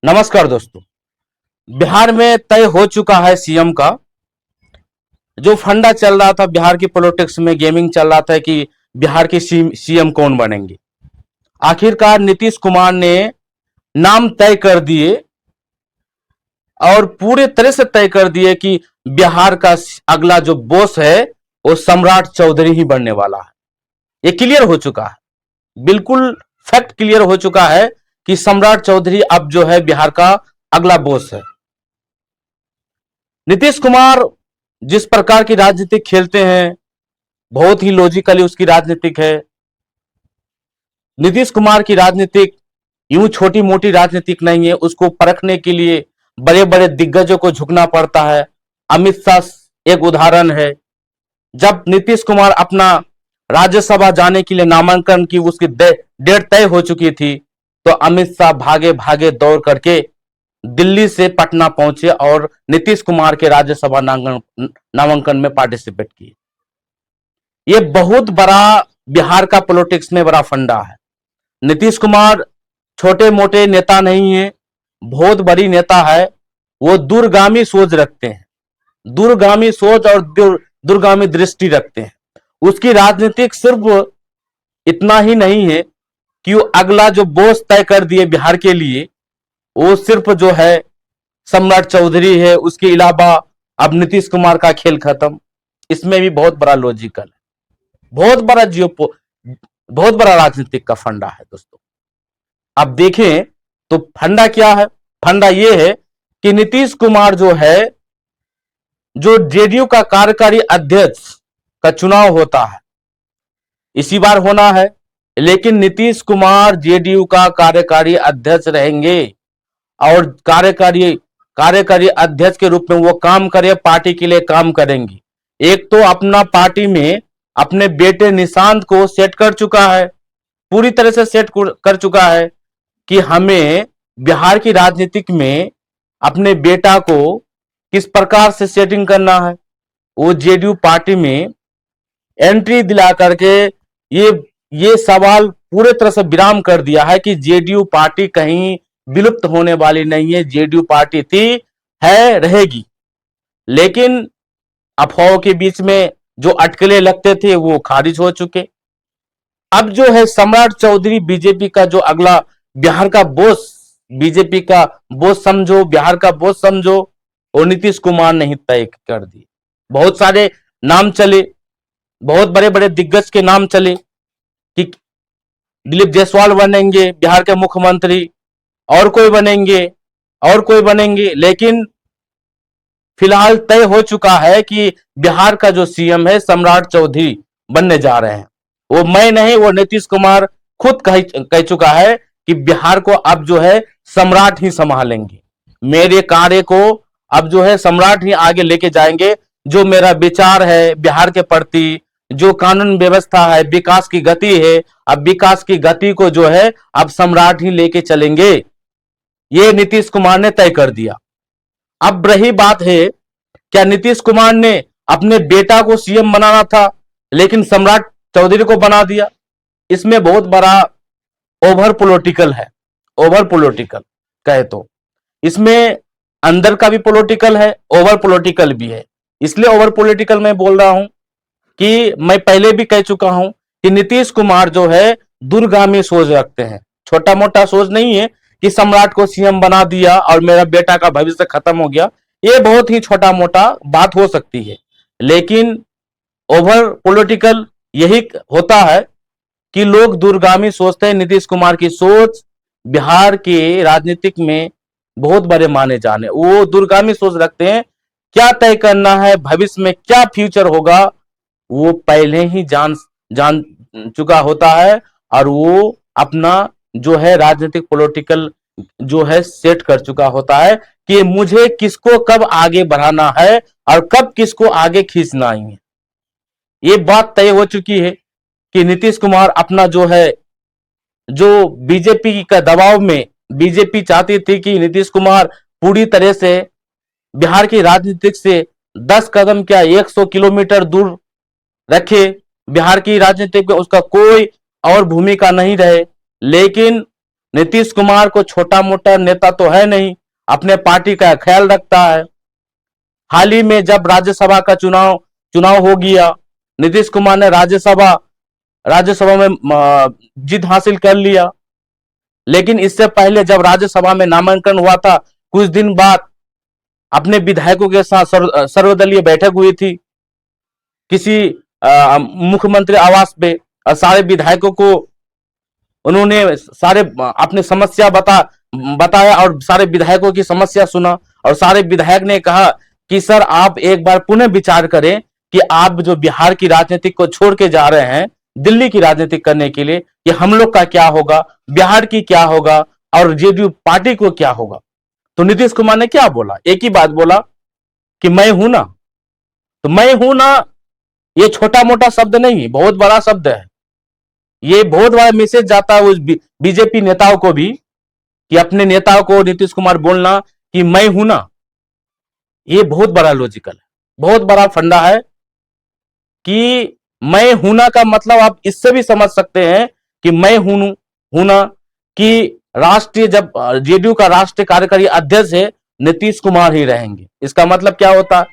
नमस्कार दोस्तों। बिहार में तय हो चुका है सीएम का जो फंडा चल रहा था। बिहार की पॉलिटिक्स में गेमिंग चल रहा था कि बिहार के सीएम कौन बनेंगे। आखिरकार नीतीश कुमार ने नाम तय कर दिए और पूरे तरह से तय कर दिए कि बिहार का अगला जो बॉस है वो सम्राट चौधरी ही बनने वाला है। ये क्लियर हो चुका है, बिल्कुल फैक्ट क्लियर हो चुका है कि सम्राट चौधरी अब जो है बिहार का अगला बॉस है। नीतीश कुमार जिस प्रकार की राजनीति खेलते हैं, बहुत ही लॉजिकली उसकी राजनीतिक है। नीतीश कुमार की राजनीतिक यूं छोटी मोटी राजनीतिक नहीं है, उसको परखने के लिए बड़े बड़े दिग्गजों को झुकना पड़ता है। अमित शाह एक उदाहरण है। जब नीतीश कुमार अपना राज्यसभा जाने के लिए नामांकन की उसकी डेट तय हो चुकी थी, तो अमित शाह भागे भागे दौड़ करके दिल्ली से पटना पहुंचे और नीतीश कुमार के राज्यसभा नामांकन में पार्टिसिपेट किए। ये बहुत बड़ा बिहार का पॉलिटिक्स में बड़ा फंडा है। नीतीश कुमार छोटे मोटे नेता नहीं है, बहुत बड़ी नेता है। वो दूरगामी सोच रखते हैं, दूरगामी सोच और दूरगामी दृष्टि रखते हैं। उसकी राजनीतिक सिर्फ इतना ही नहीं है कि वो अगला जो बॉस तय कर दिए बिहार के लिए, वो सिर्फ जो है सम्राट चौधरी है। उसके अलावा अब नीतीश कुमार का खेल खत्म। इसमें भी बहुत बड़ा लॉजिकल है, बहुत बड़ा राजनीतिक का फंडा है दोस्तों। अब देखें तो फंडा क्या है। फंडा यह है कि नीतीश कुमार जो है, जो जेडीयू का कार्यकारी अध्यक्ष का चुनाव होता है, इसी बार होना है, लेकिन नीतीश कुमार जेडीयू का कार्यकारी अध्यक्ष रहेंगे और कार्यकारी अध्यक्ष के रूप में वो काम करे, पार्टी के लिए काम करेंगे। एक तो अपना पार्टी में अपने बेटे निशांत को सेट कर चुका है, पूरी तरह से सेट कर चुका है कि हमें बिहार की राजनीतिक में अपने बेटा को किस प्रकार से सेटिंग करना है। वो जेडीयू पार्टी में एंट्री दिला करके ये सवाल पूरे तरह से विराम कर दिया है कि जेडीयू पार्टी कहीं विलुप्त होने वाली नहीं है। जेडीयू पार्टी थी, है, रहेगी। लेकिन अफवाहों के बीच में जो अटकलें लगते थे वो खारिज हो चुके। अब जो है सम्राट चौधरी बीजेपी का जो अगला बिहार का बॉस, बीजेपी का बॉस समझो, बिहार का बॉस समझो, और नीतीश कुमार ने ही तय कर दी। बहुत सारे नाम चले, बहुत बड़े बड़े दिग्गज के नाम चले कि दिलीप जायसवाल बनेंगे बिहार के मुख्यमंत्री, और कोई बनेंगे, और कोई बनेंगे। लेकिन फिलहाल तय हो चुका है कि बिहार का जो सीएम है सम्राट चौधरी बनने जा रहे हैं। वो मैं नहीं, वो नीतीश कुमार खुद कह चुका है कि बिहार को अब जो है सम्राट ही संभालेंगे। मेरे कार्य को अब जो है सम्राट ही आगे लेके जाएंगे। जो मेरा विचार है बिहार के प्रति, जो कानून व्यवस्था है, विकास की गति है, अब विकास की गति को जो है अब सम्राट ही लेके चलेंगे। ये नीतीश कुमार ने तय कर दिया। अब रही बात है, क्या नीतीश कुमार ने अपने बेटा को सीएम बनाना था लेकिन सम्राट चौधरी को बना दिया। इसमें बहुत बड़ा ओवर पॉलिटिकल है, ओवर पॉलिटिकल कहे तो। इसमें अंदर का भी पॉलिटिकल है, ओवर पॉलिटिकल भी है। इसलिए ओवर पॉलिटिकल मैं बोल रहा हूं कि मैं पहले भी कह चुका हूं कि नीतीश कुमार जो है दूरगामी सोच रखते हैं। छोटा मोटा सोच नहीं है कि सम्राट को सीएम बना दिया और मेरा बेटा का भविष्य खत्म हो गया। ये बहुत ही छोटा मोटा बात हो सकती है, लेकिन ओवर पॉलिटिकल यही होता है कि लोग दूरगामी सोचते हैं। नीतीश कुमार की सोच बिहार के राजनीतिक में बहुत बड़े माने जाने, वो दूरगामी सोच रखते हैं। क्या तय करना है, भविष्य में क्या फ्यूचर होगा, वो पहले ही जान चुका होता है और वो अपना जो है राजनीतिक पॉलिटिकल जो है सेट कर चुका होता है कि मुझे किसको कब आगे बढ़ाना है और कब किसको आगे खींचना है। ये बात तय हो चुकी है कि नीतीश कुमार अपना जो है, जो बीजेपी का दबाव में, बीजेपी चाहती थी कि नीतीश कुमार पूरी तरह से बिहार की राजनीति से 10 कदम क्या 100 किलोमीटर दूर रखे, बिहार की राजनीति में उसका कोई और भूमिका नहीं रहे। लेकिन नीतीश कुमार को छोटा मोटा नेता तो है नहीं, अपने पार्टी का ख्याल रखता है। हाल ही में जब राज्यसभा का चुनाव हो गया, नीतीश कुमार ने राज्यसभा में जीत हासिल कर लिया। लेकिन इससे पहले जब राज्यसभा में नामांकन हुआ था, कुछ दिन बाद अपने विधायकों के साथ सर्वदलीय बैठक हुई थी किसी मुख्यमंत्री आवास पे, और सारे विधायकों को उन्होंने सारे अपने समस्या बताया और सारे विधायकों की समस्या सुना। और सारे विधायक ने कहा कि सर आप एक बार पुनः विचार करें कि आप जो बिहार की राजनीति को छोड़ के जा रहे हैं दिल्ली की राजनीति करने के लिए, कि हम लोग का क्या होगा, बिहार की क्या होगा और जेडीयू पार्टी को क्या होगा। तो नीतीश कुमार ने क्या बोला, एक ही बात बोला कि मैं हूं ना। तो मैं हूं ना ये छोटा मोटा शब्द नहीं, बहुत बड़ा शब्द है। ये बहुत बड़ा मैसेज जाता है उस बीजेपी नेताओं को भी, कि अपने नेताओं को नीतीश कुमार बोलना कि मैं हूं ना, ये बहुत बड़ा लॉजिकल है, बहुत बड़ा फंडा है। कि मैं हूं ना का मतलब आप इससे भी समझ सकते हैं कि मैं हूं ना कि राष्ट्रीय, जब जेडीयू का राष्ट्रीय कार्यकारी अध्यक्ष है नीतीश कुमार ही रहेंगे। इसका मतलब क्या होता है?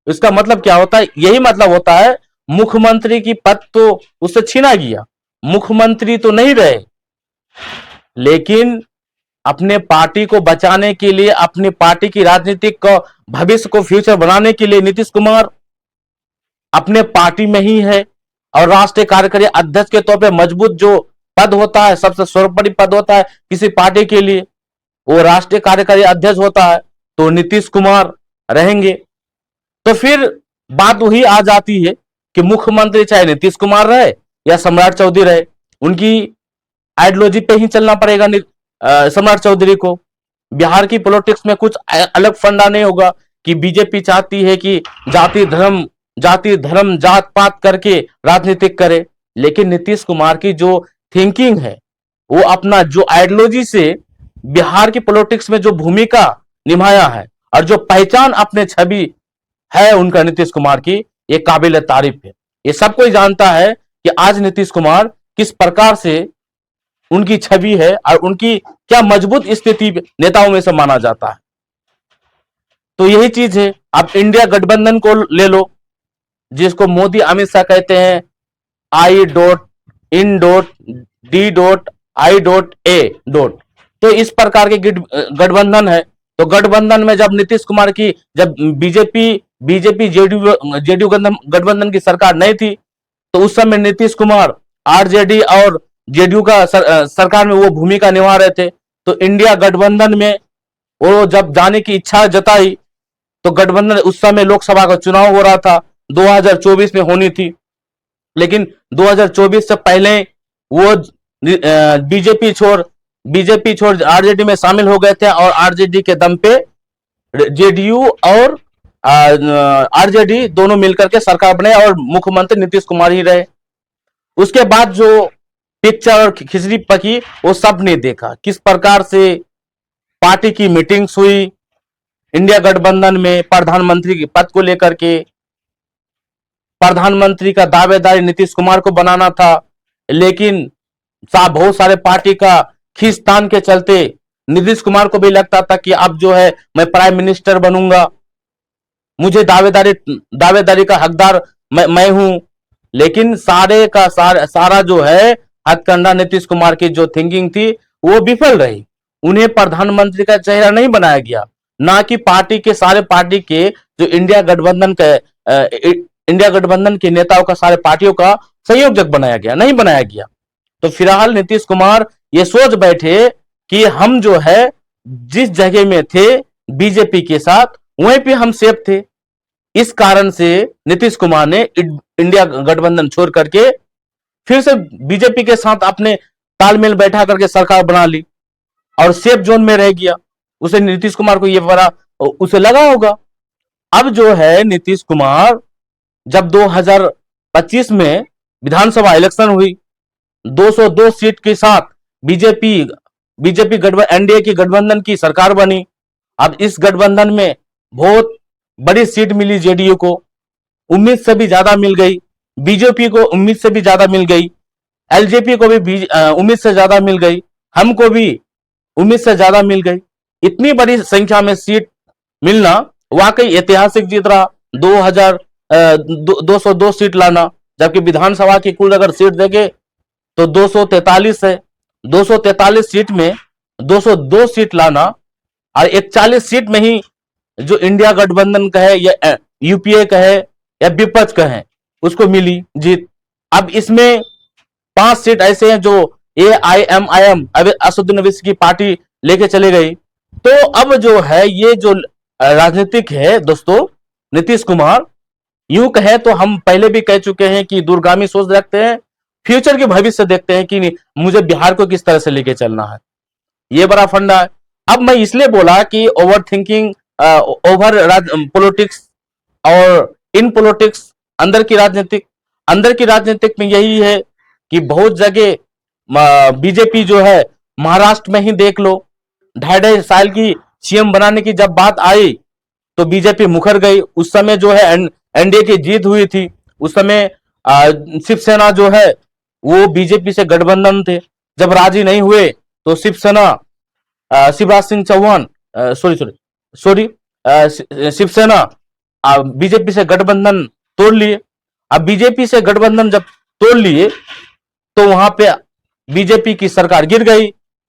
इसका मतलब क्या होता है? यही मतलब होता है मुख्यमंत्री की पद तो उससे छीना गया, मुख्यमंत्री तो नहीं रहे, लेकिन अपने पार्टी को बचाने के लिए, अपनी पार्टी की राजनीतिक भविष्य को फ्यूचर बनाने के लिए नीतीश कुमार अपने पार्टी में ही है। और राष्ट्रीय कार्यकारी अध्यक्ष के तौर पे मजबूत जो पद होता है, सबसे सर्वोपरि पद होता है किसी पार्टी के लिए, वो राष्ट्रीय कार्यकारी अध्यक्ष होता है। तो नीतीश कुमार रहेंगे। तो फिर बात वही आ जाती है कि मुख्यमंत्री चाहे नीतीश कुमार रहे या सम्राट चौधरी रहे, उनकी आइडियोलॉजी पे ही चलना पड़ेगा सम्राट चौधरी को। बिहार की पॉलिटिक्स में कुछ अलग फंडा नहीं होगा कि बीजेपी चाहती है कि जाति धर्म जात पात करके राजनीतिक करे। लेकिन नीतीश कुमार की जो थिंकिंग है, वो अपना जो आइडियोलॉजी से बिहार की पॉलिटिक्स में जो भूमिका निभाया है और जो पहचान अपने छवि है उनका नीतीश कुमार की, ये काबिल तारीफ है। ये सब कोई जानता है कि आज नीतीश कुमार किस प्रकार से उनकी छवि है और उनकी क्या मजबूत स्थिति नेताओं में से माना जाता है। तो यही चीज है। आप इंडिया गठबंधन को ले लो, जिसको मोदी अमित शाह कहते हैं I.in.D.I.A. तो इस प्रकार के गठबंधन है। तो गठबंधन में जब नीतीश कुमार की, जब बीजेपी जेडीयू गठबंधन की सरकार नहीं थी, तो उस समय नीतीश कुमार आरजेडी और जेडीयू का सरकार में वो भूमिका निभा रहे थे। तो इंडिया गठबंधन में वो जब जाने की इच्छा जताई, तो गठबंधन, उस समय लोकसभा का चुनाव हो रहा था, 2024 में होनी थी, लेकिन 2024 से पहले वो बीजेपी छोड़ आरजेडी में शामिल हो गए थे। और आरजेडी के दम पे जेडीयू और आरजेडी दोनों मिलकर के सरकार बने और मुख्यमंत्री नीतीश कुमार ही रहे। उसके बाद जो पिक्चर और खिचड़ी पकी वो सब ने देखा, किस प्रकार से पार्टी की मीटिंग्स हुई इंडिया गठबंधन में प्रधानमंत्री के पद को लेकर के। प्रधानमंत्री का दावेदारी नीतीश कुमार को बनाना था, लेकिन बहुत सारे पार्टी का खींचतान के चलते नीतीश कुमार को भी लगता था कि अब जो है मैं प्राइम मिनिस्टर बनूंगा, मुझे दावेदारी का हकदार मैं हूं। लेकिन सारा जो है हथकंडा नीतीश कुमार की जो थिंकिंग थी वो विफल रही। उन्हें प्रधानमंत्री का चेहरा नहीं बनाया गया, ना कि पार्टी के जो इंडिया गठबंधन के नेताओं का, सारे पार्टियों का संयोजक नहीं बनाया गया। तो फिलहाल नीतीश कुमार ये सोच बैठे कि हम जो है जिस जगह में थे बीजेपी के साथ, वहीं पे हम सेफ थे। इस कारण से नीतीश कुमार ने इंडिया गठबंधन छोड़ करके फिर से बीजेपी के साथ अपने तालमेल बैठा करके सरकार बना ली और सेफ जोन में रह गया। उसे नीतीश कुमार को ये उसे लगा होगा। अब जो है नीतीश कुमार, जब 2025 में विधानसभा इलेक्शन हुई, 202 सीट के साथ बीजेपी एनडीए की गठबंधन की सरकार बनी। अब इस गठबंधन में बहुत बड़ी सीट मिली जेडीयू को, उम्मीद से भी ज्यादा मिल गई, बीजेपी को उम्मीद से भी ज्यादा मिल गई, एलजेपी को भी उम्मीद से ज्यादा मिल गई। हमको भी उम्मीद से ज्यादा मिल गई। इतनी बड़ी संख्या में सीट मिलना वाकई ऐतिहासिक जीत रहा। 202 सीट लाना, जबकि विधानसभा की कुल अगर सीट देखे तो 243 है। 243 सीट में 202 सीट लाना और 41 सीट में ही जो इंडिया गठबंधन का है या यूपीए का है या विपक्ष का है उसको मिली जीत। अब इसमें 5 सीट ऐसे हैं जो AIMIM असदुद्दीन ओवैसी की पार्टी लेके चले गई। तो अब जो है ये जो राजनीतिक है दोस्तों, नीतीश कुमार यूं कहे तो हम पहले भी कह चुके हैं कि दूरगामी सोच रखते हैं, फ्यूचर के भविष्य देखते हैं कि मुझे बिहार को किस तरह से लेके चलना है। ये बड़ा फंडा है। अब मैं इसलिए बोला कि ओवर थिंकिंग, ओवर पॉलिटिक्स और इन पॉलिटिक्स, अंदर की राजनीतिक में यही है कि बहुत जगह बीजेपी जो है, महाराष्ट्र में ही देख लो, 2.5 साल की सीएम बनाने की जब बात आई तो बीजेपी मुकर गई। उस समय जो है एनडीए की जीत हुई थी। उस समय शिवसेना जो है वो बीजेपी से गठबंधन थे। जब राजी नहीं हुए तो शिवसेना शिवराज सिंह चौहान शिवसेना बीजेपी से गठबंधन तोड़ लिए। अब बीजेपी से गठबंधन जब तोड़ लिए तो वहां पे बीजेपी की सरकार गिर गई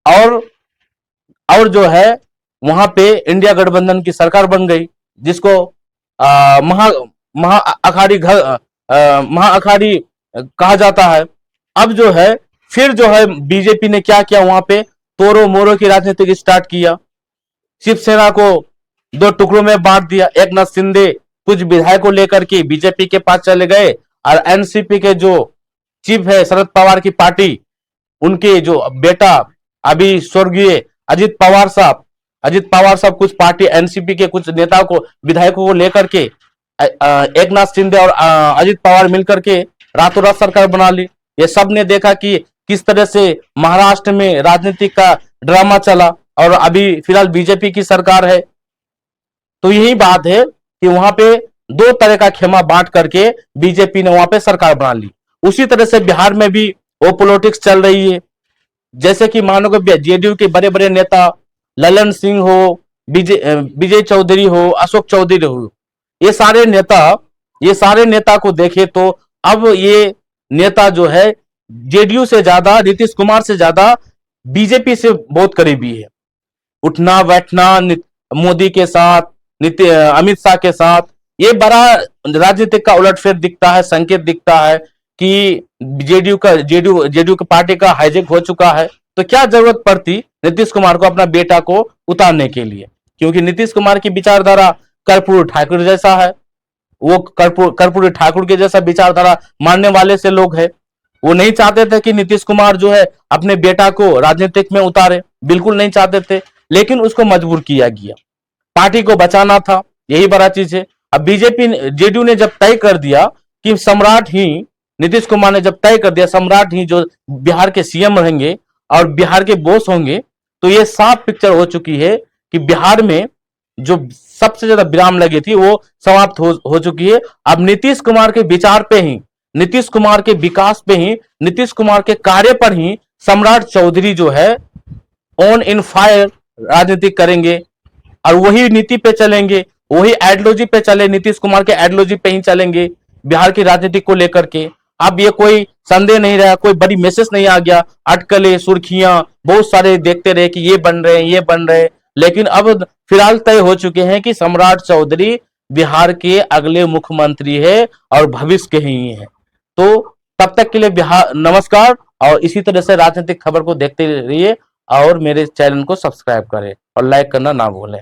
और जो है वहां पे इंडिया गठबंधन की सरकार बन गई, जिसको महा अखाड़ी कहा जाता है। अब जो है फिर जो है बीजेपी ने क्या किया, वहां पे तोरो मोरो की राजनीति स्टार्ट किया। शिवसेना को 2 टुकड़ों में बांट दिया। एकनाथ शिंदे कुछ विधायकों लेकर के बीजेपी के पास चले गए और एनसीपी के जो चीफ है शरद पवार की पार्टी, उनके जो बेटा अभी स्वर्गीय अजित पवार साहब कुछ पार्टी एनसीपी के कुछ नेताओं को, विधायकों को लेकर के एकनाथ शिंदे और अजित पवार मिलकर के रातों रात सरकार बना ली। ये सब ने देखा कि किस तरह से महाराष्ट्र में राजनीति का ड्रामा चला और अभी फिलहाल बीजेपी की सरकार है। तो यही बात है कि वहां पे 2 तरह का खेमा बांट करके बीजेपी ने वहां पे सरकार बना ली। उसी तरह से बिहार में भी वो पॉलिटिक्स चल रही है। जैसे कि मानो कि जेडीयू के बड़े बड़े नेता ललन सिंह हो, विजय चौधरी हो, अशोक चौधरी हो, ये सारे नेता को देखे तो अब ये नेता जो है जेडीयू से ज्यादा, नीतीश कुमार से ज्यादा बीजेपी से बहुत करीबी है। उठना बैठना मोदी के साथ, अमित शाह के साथ, ये बड़ा राजनीतिक का उलटफेर दिखता है, संकेत दिखता है कि जेडीयू की पार्टी का हाईजैक हो चुका है। तो क्या जरूरत पड़ती नीतीश कुमार को अपना बेटा को उतारने के लिए, क्योंकि नीतीश कुमार की विचारधारा कर्पूरी ठाकुर जैसा है। वो कर्पूरी ठाकुर के जैसा विचारधारा मानने वाले से लोग है। वो नहीं चाहते थे कि नीतीश कुमार जो है अपने बेटा को राजनीतिक में उतारे, बिल्कुल नहीं चाहते थे, लेकिन उसको मजबूर किया गया। पार्टी को बचाना था, यही बड़ा चीज है। अब जेडीयू ने जब तय कर दिया कि सम्राट ही, नीतीश कुमार ने जब तय कर दिया सम्राट ही जो बिहार के सीएम रहेंगे और बिहार के बॉस होंगे, तो ये साफ पिक्चर हो चुकी है कि बिहार में जो सबसे ज्यादा विराम लगी थी वो समाप्त हो चुकी है। अब नीतीश कुमार के विचार पे ही, नीतीश कुमार के विकास पे ही, नीतीश कुमार के कार्य पर ही सम्राट चौधरी जो है ऑन इन फायर राजनीति करेंगे और वही नीति पे चलेंगे, वही आइडियोलॉजी पे चले, नीतीश कुमार के आइडियोलॉजी पे ही चलेंगे बिहार की राजनीति को लेकर के। अब ये कोई संदेह नहीं रहा, कोई बड़ी मैसेज नहीं आ गया। अटकलें, सुर्खियां बहुत सारे देखते रहे कि ये बन रहे हैं, लेकिन अब फिलहाल तय हो चुके हैं कि सम्राट चौधरी बिहार के अगले मुख्यमंत्री है और भविष्य के ही है। तो तब तक के लिए बिहार नमस्कार, और इसी तरह से राजनीतिक खबर को देखते रहिए और मेरे चैनल को सब्सक्राइब करें और लाइक करना ना भूलें।